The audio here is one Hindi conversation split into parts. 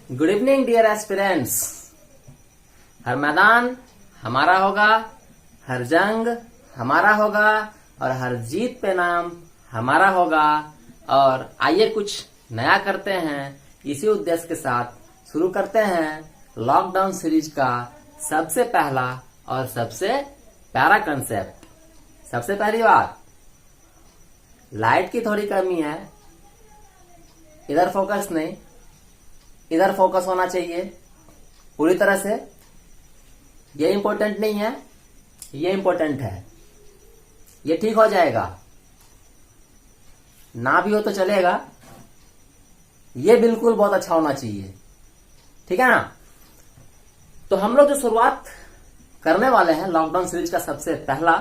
Good evening dear aspirants. हर मैदान हमारा होगा, हर जंग हमारा होगा और हर जीत पे नाम हमारा होगा। और आइए कुछ नया करते हैं, इसी उद्देश्य के साथ शुरू करते हैं लॉकडाउन सीरीज का सबसे पहला और सबसे प्यारा कंसेप्ट। सबसे पहली बात, लाइट की थोड़ी कमी है, इधर फोकस नहीं, इधर फोकस होना चाहिए पूरी तरह से। ये इंपॉर्टेंट नहीं है, ये इंपॉर्टेंट है। ये ठीक हो जाएगा, ना भी हो तो चलेगा, ये बिल्कुल बहुत अच्छा होना चाहिए, ठीक है ना। तो हम लोग जो शुरुआत करने वाले हैं लॉकडाउन सीरीज का सबसे पहला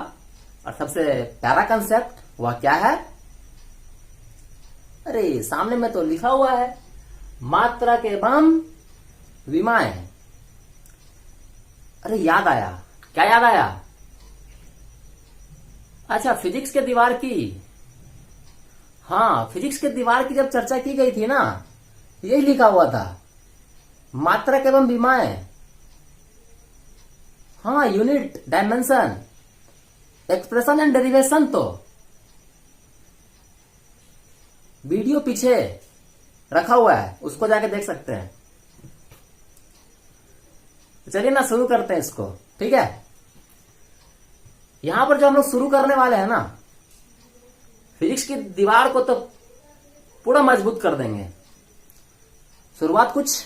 और सबसे प्यारा कंसेप्ट, वह क्या है? अरे सामने में तो लिखा हुआ है, मात्रक एवं विमाएं। अरे याद आया, क्या याद आया? अच्छा, फिजिक्स के दीवार की, हाँ फिजिक्स के दीवार की जब चर्चा की गई थी ना, यही लिखा हुआ था, मात्रक एवं विमाएं। हाँ, unit, dimension, expression and derivation. तो वीडियो पीछे रखा हुआ है, उसको जाके देख सकते हैं। चलिए ना शुरू करते हैं इसको, ठीक है। यहां पर जो हम लोग शुरू करने वाले हैं ना, फिजिक्स की दीवार को तो पूरा मजबूत कर देंगे। शुरुआत कुछ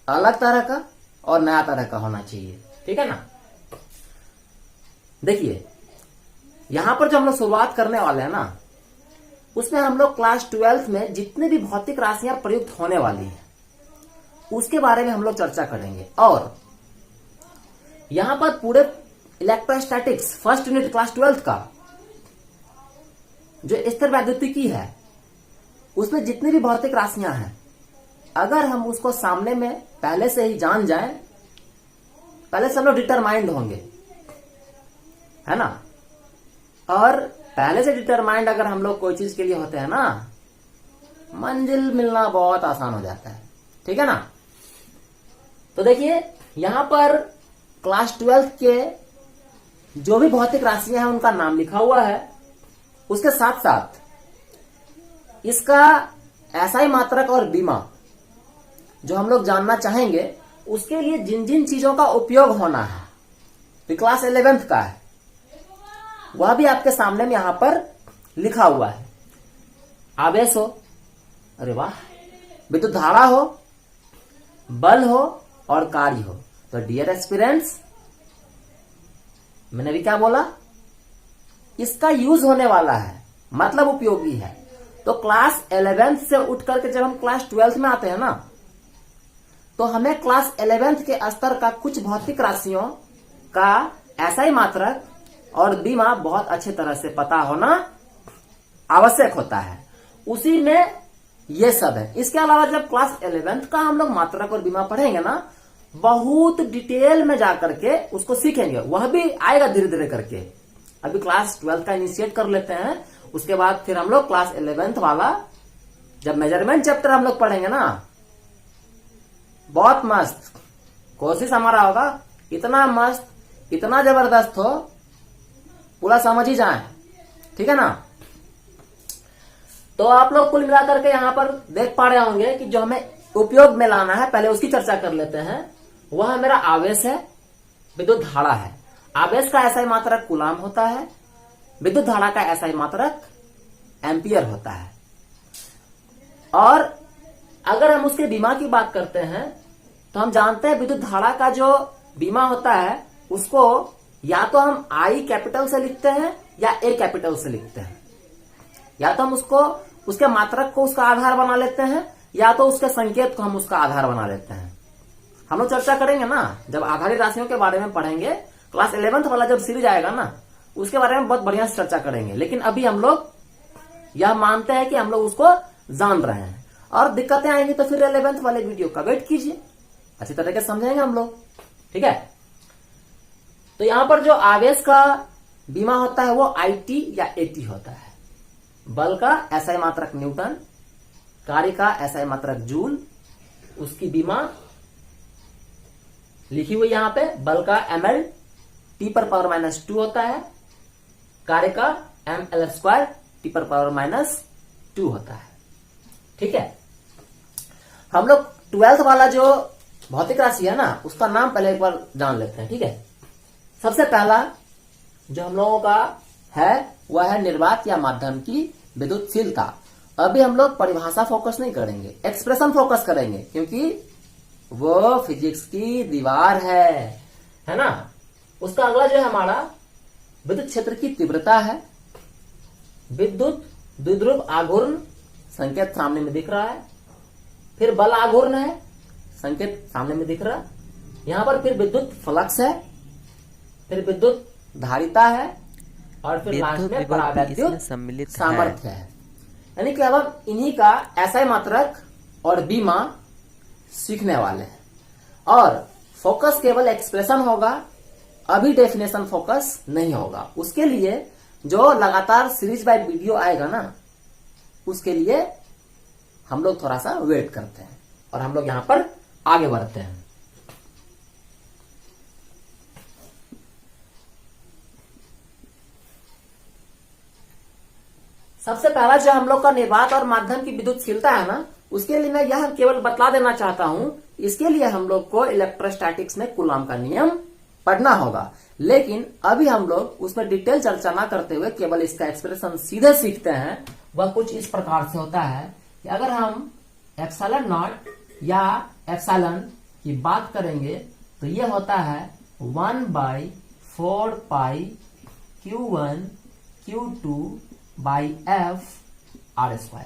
अलग तरह का और नया तरह का होना चाहिए, ठीक है ना। देखिए, यहां पर जो हम लोग शुरुआत करने वाले हैं ना, उसमें हम लोग क्लास 12th में जितने भी भौतिक राशियां प्रयुक्त होने वाली हैं उसके बारे में हम लोग चर्चा करेंगे। और यहां पर पूरे electrostatics first unit class 12th का जो स्थिर वैद्युतिकी है, उसमें जितनी भी भौतिक राशियां हैं, अगर हम उसको सामने में पहले से ही जान जाएं, पहले से हम लोग डिटरमाइंड होंगे, है ना। और पहले से डिटरमाइंड अगर हम लोग कोई चीज के लिए होते हैं ना, मंजिल मिलना बहुत आसान हो जाता है, ठीक है ना। तो देखिए, यहां पर क्लास 12th के जो भी भौतिक राशियां हैं उनका नाम लिखा हुआ है। उसके साथ साथ इसका एसआई मात्रक और बीमा जो हम लोग जानना चाहेंगे, उसके लिए जिन जिन चीजों का उपयोग होना है, तो क्लास 11th का है, वह भी आपके सामने में यहां पर लिखा हुआ है। आवेश हो, अरे वाह, विद्युत धारा हो, बल हो और कार्य हो। तो डियर एस्पिरेंट्स, मैंने भी क्या बोला, इसका यूज होने वाला है, मतलब उपयोगी है। तो क्लास 11th से उठ करके जब हम क्लास 12th में आते हैं ना, तो हमें क्लास 11th के स्तर का कुछ भौतिक राशियों का एसआई मात्रक और बीमा बहुत अच्छे तरह से पता होना आवश्यक होता है। उसी में ये सब है। इसके अलावा जब क्लास 11th का हम लोग मात्रक और बीमा पढ़ेंगे ना, बहुत डिटेल में जाकर के उसको सीखेंगे। वह भी आएगा धीरे धीरे करके। अभी क्लास 12th का इनिशिएट कर लेते हैं, उसके बाद फिर हम लोग क्लास 11th वाला जब मेजरमेंट चैप्टर हम लोग पढ़ेंगे ना, बहुत मस्त। कोशिश हमारा होगा इतना मस्त, इतना जबरदस्त हो, पूरा समझ ही जाए, ठीक है ना। तो आप लोग कुल मिलाकर के यहां पर देख पा रहे होंगे कि जो हमें उपयोग में लाना है, पहले उसकी चर्चा कर लेते हैं। वह मेरा आवेश है, विद्युत धारा है। आवेश का एसआई मात्रक कूलाम होता है, विद्युत धारा का एसआई मात्रक एम्पियर होता है। और अगर हम उसके बीमा की बात करते हैं, तो हम जानते हैं विद्युत धारा का जो बीमा होता है, उसको या तो हम आई कैपिटल से लिखते हैं या ए कैपिटल से लिखते हैं। या तो हम उसको, उसके मात्रक को उसका आधार बना लेते हैं, या तो उसके संकेत को हम उसका आधार बना लेते हैं। हम लोग चर्चा करेंगे ना, जब आधारित राशियों के बारे में पढ़ेंगे, क्लास 11th वाला जब सीरीज आएगा ना, उसके बारे में बहुत बढ़िया से चर्चा करेंगे। लेकिन अभी हम लोग यह मानते हैं कि हम लोग उसको जान रहे हैं। और दिक्कतें आएंगी तो फिर 11th वाले वीडियो का वेट कीजिए, अच्छी तरह से समझेंगे हम लोग, ठीक है। तो यहां पर जो आवेश का बीमा होता है वो आईटी या एटी होता है। बल का एसआई मात्रक न्यूटन, कार्य का एसआई मात्रक जूल, उसकी बीमा लिखी हुई यहां पे, बल का ml T⁻⁻2 होता है, कार्य का ml² T⁻⁻2 होता है। ठीक है, हम लोग 12th वाला जो भौतिक राशि है ना, उसका नाम पहले एक बार जान लेते हैं। ठीक है, सबसे पहला जो हम लोगों का है वह है निर्वात या माध्यम की विद्युतशीलता। अभी हम लोग परिभाषा फोकस नहीं करेंगे, एक्सप्रेशन फोकस करेंगे, क्योंकि वो फिजिक्स की दीवार है ना। उसका अगला जो है हमारा विद्युत क्षेत्र की तीव्रता है। विद्युत द्विध्रुव आघूर्ण संकेत सामने में दिख रहा है, फिर बल आघूर्ण है, संकेत सामने में दिख रहा है, यहां पर फिर विद्युत फ्लक्स है, फिर विद्युत धारिता है, और फिर लास्ट में परावैद्युत सामर्थ्य है। यानी कि अब हम इन्हीं का एसआई मात्रक और बीमा सीखने वाले हैं, और फोकस केवल एक्सप्रेशन होगा, अभी डेफिनेशन फोकस नहीं होगा। उसके लिए जो लगातार सीरीज बाय वीडियो आएगा ना, उसके लिए हम लोग थोड़ा सा वेट करते हैं और हम लोग यहां पर आगे बढ़ते हैं। सबसे पहला जो हम लोग का निर्वात और माध्यम की विद्युतशीलता है ना, उसके लिए मैं यह केवल बतला देना चाहता हूं, इसके लिए हम लोग को इलेक्ट्रोस्टैटिक्स में कूलॉम का नियम पढ़ना होगा। लेकिन अभी हम लोग उसमें डिटेल चर्चा ना करते हुए केवल इसका एक्सप्रेशन सीधे सीखते हैं। वह कुछ इस प्रकार से होता है कि अगर हम एप्सिलॉन नॉट या एप्सिलॉन की बात करेंगे तो यह होता है 1/4 पाई Q1 Q2 by F R²।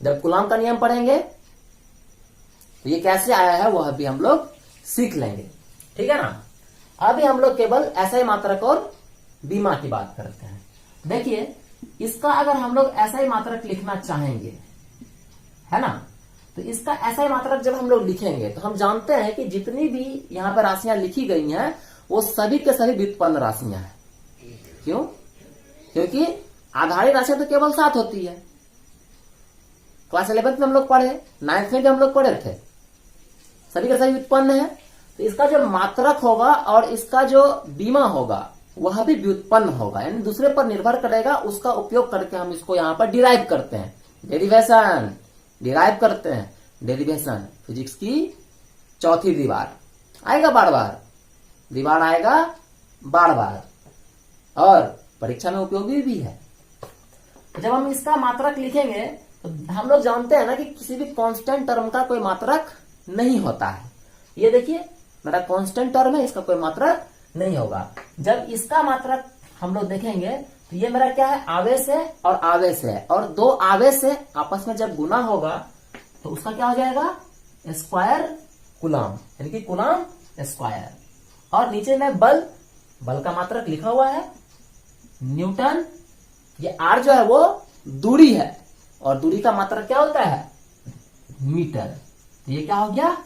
जब कूलॉम का नियम पढ़ेंगे तो ये कैसे आया है वह भी हम लोग सीख लेंगे। ठीक है ना। अभी हम लोग केवल एसआई मात्रक और बीमा की बात करते हैं। देखिए, इसका अगर हम लोग एसआई मात्रक लिखना चाहेंगे, है ना, तो इसका एसआई मात्रक जब हम लोग लिखेंगे तो हम जानते हैं कि जितनी भी यहां पर राशियां लिखी गई हैं वो सभी के सभी व्युत्पन्न राशियां हैं। क्यों? क्योंकि आधारी राशियां तो केवल 7 होती है। क्लास 11th में हम लोग पढ़े, 9th में भी हम लोग पढ़े थे, सभी के सभी व्युत्पन्न है। तो इसका जो मात्रक होगा और इसका जो बीमा होगा वह भी व्युत्पन्न होगा, यानी दूसरे पर निर्भर करेगा। उसका उपयोग करके हम इसको यहां पर डिराइव करते हैं, डेरिवेशन डिराइव करते हैं। डेरिवेशन फिजिक्स की चौथी दीवार आएगा, बार बार दीवार आएगा बार बार, और परीक्षा में उपयोगी भी है। जब हम इसका मात्रक लिखेंगे तो हम लोग जानते हैं ना कि किसी भी कांस्टेंट टर्म का कोई मात्रक नहीं होता है। ये देखिए, मेरा कांस्टेंट टर्म है, इसका कोई मात्रक नहीं होगा। जब इसका मात्रक हम लोग देखेंगे तो ये मेरा क्या है, आवेश है और आवेश है, और दो आवेश है आपस में जब गुना होगा तो उसका क्या हो जाएगा, स्क्वायर कूलॉम, यानी कि कूलॉम स्क्वायर। और नीचे में बल का मात्रक लिखा हुआ है न्यूटन। ये आर जो है वो दूरी है, और दूरी का मात्रक क्या होता है, मीटर। तो ये क्या हो गया,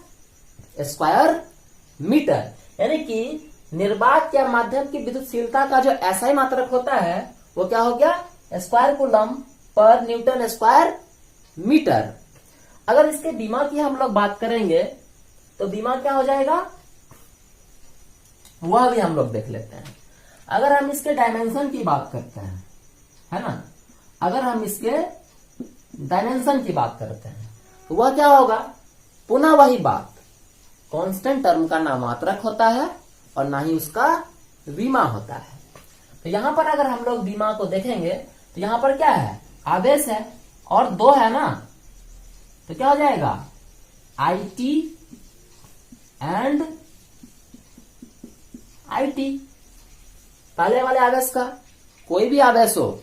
स्क्वायर मीटर। यानी कि निर्वात या माध्यम की विद्युतशीलता का जो एसआई मात्रक होता है वो क्या हो गया, square coulomb per newton square metre. अगर इसके बीमा की हम लोग बात करेंगे तो बीमा क्या हो जाएगा, वह भी हम लोग देख लेते हैं। अगर हम इसके डायमेंशन की बात करते हैं, है ना, अगर हम इसके डायमेंशन की बात करते हैं तो वह क्या होगा, पुनः वही बात, कांस्टेंट टर्म का ना मात्रक होता है और ना ही उसका बीमा होता है। तो यहां पर अगर हम लोग बीमा को देखेंगे तो यहां पर क्या है, आवेश है और 2 है ना, तो क्या हो जाएगा, IT एंड IT। पहले वाले आवेश का कोई भी आवेश हो,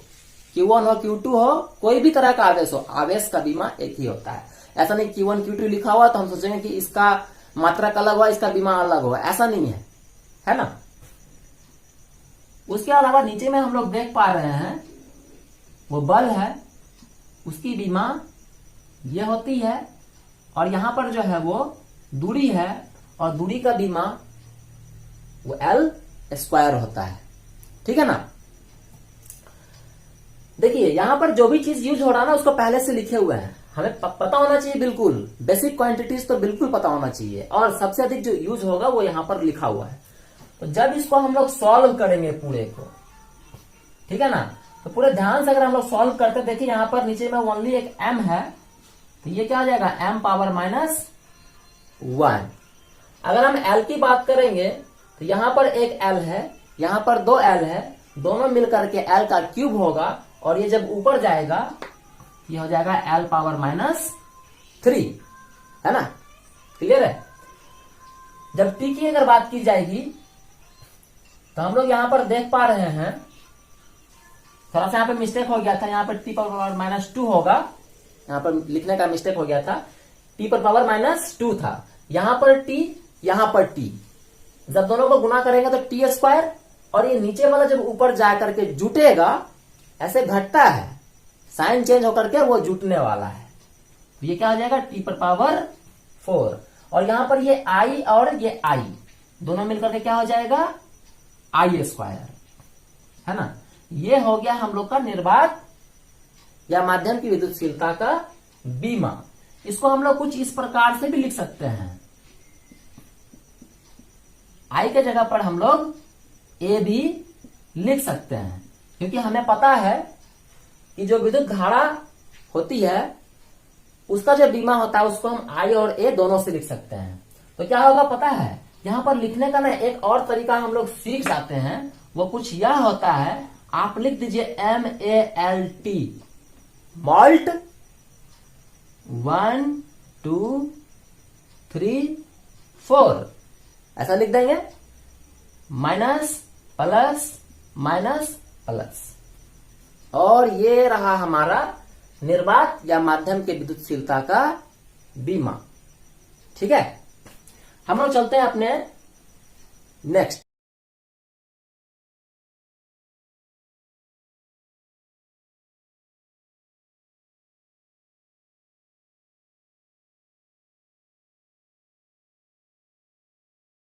Q1 हो Q2 हो, कोई भी तरह का आवेश हो, आवेश का बीमा एक ही होता है। ऐसा नहीं Q1 Q2 लिखा हुआ तो हम सोचेंगे कि इसका मात्रक अलग हुआ, इसका बीमा अलग हुआ, ऐसा नहीं है ना। उसके अलावा नीचे में हम लोग देख पा रहे हैं वो बल है, उसकी बीमा ये होती है, और यहां पर जो है वो दूरी है, और दूरी का बीमा वो L² होता है। ठीक है ना। देखिए, यहां पर जो भी चीज यूज हो रहा है ना उसको पहले से लिखे हुए हैं। हमें पता होना चाहिए, बिल्कुल बेसिक क्वांटिटीज तो बिल्कुल पता होना चाहिए, और सबसे अधिक जो यूज होगा वो यहाँ पर लिखा हुआ है। तो जब इसको हम लोग सॉल्व करेंगे पूरे को, ठीक है ना, तो पूरे ध्यान से अगर हम लोग सॉल्व करते, देखिए यहाँ पर नीचे में ओनली एक m है, तो ये क्या आ जाएगा m पावर माइनस 1। अगर हम l की बात करेंगे तो यहाँ पर एक l है, यहाँ पर 2 l है, दोनों मिलकर के l का क्यूब होगा, और ये जब ऊपर जाएगा ये हो जाएगा l पावर माइनस 3, है ना, क्लियर है। जब t की अगर बात की जाएगी तो हम लोग यहाँ पर देख पा रहे हैं, थोड़ा सा यहाँ पे मिस्टेक हो गया था, यहाँ पर t पावर माइनस 2 होगा, यहाँ पर लिखने का मिस्टेक हो गया था, t पर पावर माइनस 2 था, यहाँ पर t, यहाँ पर t, जब दोनों को गुना करेंगे तो t स्क्वायर, और ये नीचे वाला जब ऊपर जा करके जुटेगा, ऐसे घटता है, साइन चेंज होकर के वो जुटने वाला है, तो ये क्या हो जाएगा t पर पावर 4, और यहाँ पर ये i और ये i दोनों मिलकर के क्या हो जाएगा i स्क्वायर, है ना। ये हो गया हम लोग का निर्वात या माध्यम की विद्युतशीलता का बीमा। इसको हम लोग कुछ इस प्रकार से भी लिख सकते हैं, आई के जगह पर हम लोग ए भी लिख सकते हैं, क्योंकि हमें पता है कि जो विद्युत धारा होती है उसका जो बीमा होता है उसको हम आई और ए दोनों से लिख सकते हैं। तो क्या होगा पता है, यहां पर लिखने का ना एक और तरीका हम लोग सीख जाते हैं, वो कुछ यह होता है, आप लिख दीजिए MALT, मॉल्ट 1 2 3 4, ऐसा लिख देंगे, माइनस प्लस माइनस प्लस, और ये रहा हमारा निर्वात या माध्यम के विद्युतशीलता का बीमा। ठीक है, हम लोग चलते हैं अपने नेक्स्ट।